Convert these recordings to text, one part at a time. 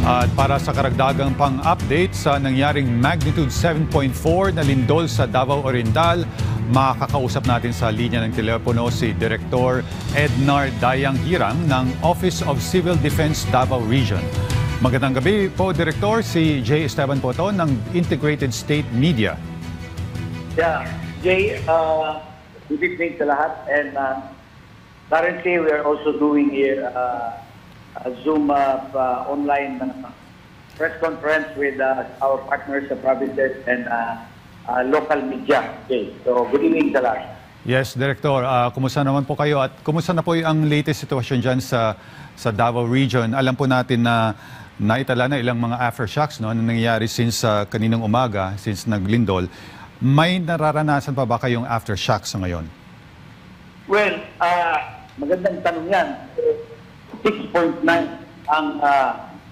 At para sa karagdagang pang-update sa nangyaring magnitude 7.4 na lindol sa Davao Oriental, makakausap natin sa linya ng telepono si Director Ednar Dayang Hirang ng Office of Civil Defense Davao Region. Magandang gabi po, Director. Si Jay Esteban po to ng Integrated State Media. Yeah, Jay, good evening sa lahat. And currently, we are also doing here a Zoom online press conference with our partners sa provinces and local media. Okay. So, good evening sa lahat. Yes, Director. Kumusta naman po kayo at kumusta na po ang latest sitwasyon dyan sa Davao Region? Alam po natin na naitala na ilang mga aftershocks na nangyayari since kaninang umaga, since naglindol. May nararanasan pa ba kayong aftershocks ngayon? Well, magandang tanong yan. 6.9 ang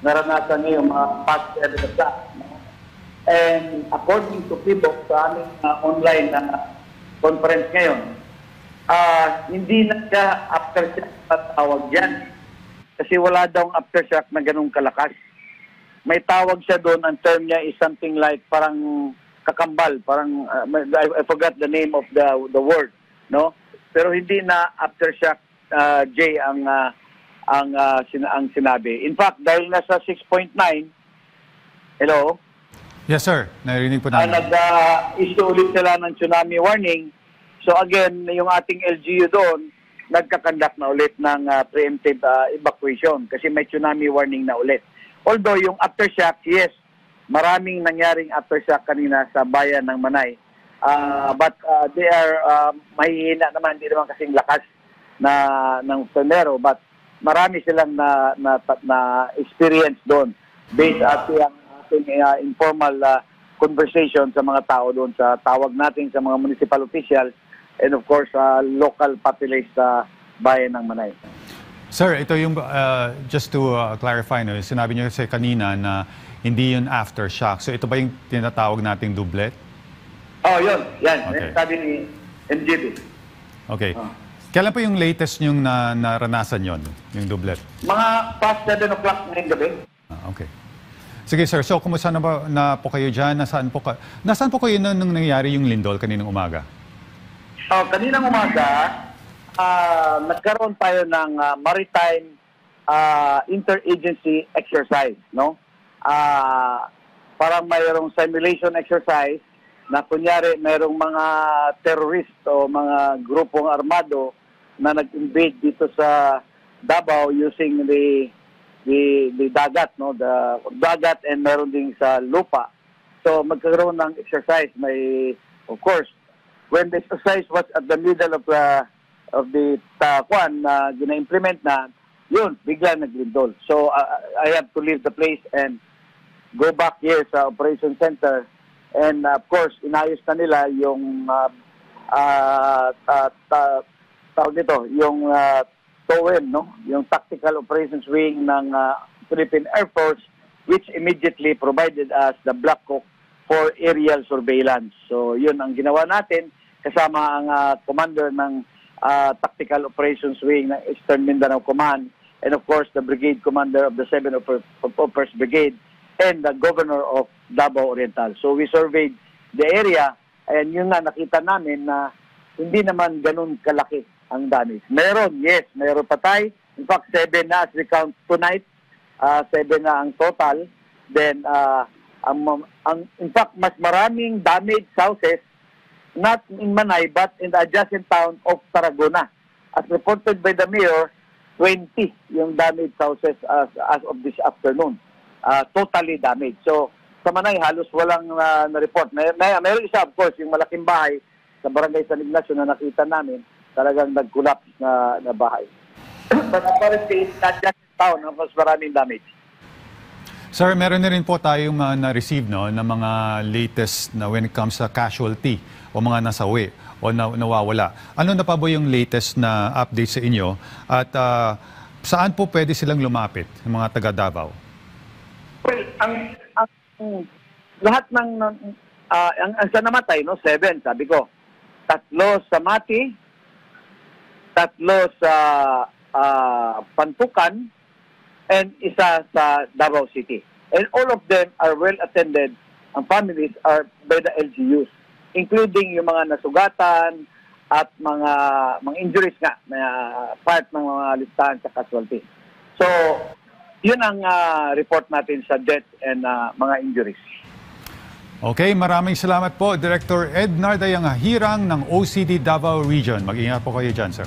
naranasan ngayong mga past shocks. And according to PIBOC sa aming online conference ngayon, hindi na siya aftershock patawag yan. Kasi wala daw aftershock na ganung kalakas. May tawag siya doon, ang term niya is something like parang kakambal, parang I forgot the name of the word, no? Pero hindi na aftershock, Jay, ang sinabi. In fact, dahil nasa 6.9, hello? Yes, sir. Narinig po namin. Nag-issue ulit sila ng tsunami warning. So again, yung ating LGU doon, nagkakandak na ulit ng preemptive evacuation kasi may tsunami warning na ulit. Although yung aftershock, yes, maraming nangyaring aftershock kanina sa bayan ng Manay. But they are mahihina naman, hindi naman kasing lakas ng tornado. But marami silang na experience doon based at yung ating informal conversation sa mga tao doon, sa tawag natin sa mga municipal officials and of course local populace sa bayan ng Manay. Sir, ito yung just to clarify, no, sinabi niyo kasi kanina na hindi yun aftershock. So ito ba yung tinatawag nating doublet? Oh, yun. Yan. Okay. Sabi ni MGB. Okay. Kailan po yung latest yung naranasan yon, yung doublet? Mga past 7 o'clock ngayong gabi. Okay. Sige, sir. So, kumusta na po kayo dyan? Nasaan po kayo nung nangyari yung lindol kaninang umaga? Kaninang umaga, nagkaroon tayo ng maritime interagency exercise, no? Parang mayroong simulation exercise na kunyari mayroong mga terrorist o mga grupong armado na nag-invade dito sa Davao using the dagat, no, the dagat, and meron ding sa lupa. So magkaroon ng exercise. May, of course, when the exercise was at the middle of the kwan na gina-implement na, yun, bigla naglindol. So I have to leave the place and go back here sa operation center. And of course, inayos na nila yung tawag dito, yung TOEM, no? Yung Tactical Operations Wing ng Philippine Air Force, which immediately provided us the Black Hawk for aerial surveillance. So yun ang ginawa natin kasama ang commander ng Tactical Operations Wing ng Eastern Mindanao Command, and of course the brigade commander of the 7th First Brigade and the governor of Davao Oriental. So we surveyed the area, and yun nga nakita namin na hindi naman ganun kalaki ang damage. Meron, yes, meron patay. In fact, 7 na as we count tonight. 7 na ang total. Then, in fact, mas maraming damaged houses, not in Manay, but in the adjacent town of Tarragona. As reported by the mayor, 20 yung damaged houses as of this afternoon. Totally damaged. So, sa Manay, halos walang na-report. Mayroon isa, of course, yung malaking bahay sa Barangay San Ignacio na nakita namin, talagang nag-collapse na bahay. But apparently, it's not just town, mas maraming damage. Sir, meron na rin po tayong na-receive, no, na mga latest na when it comes sa casualty o mga nasawi o nawawala. Ano na pa ba yung latest na update sa inyo? At saan po pwede silang lumapit, ng mga taga-Davao? Well, ang lahat ng ang sa namatay, no, 7, sabi ko. 3 sa Mati, 3 sa Pantukan, and isa sa Davao City. And all of them are well attended. Ang families are by the LGUs, including yung mga nasugatan at mga injuries nga na part ng mga listahan sa casualty. So, yun ang report natin sa death and mga injuries. Okay, maraming salamat po, Director Ednar Dayang Hirang ng OCD Davao Region. Mag-ingat po kayo dyan, sir.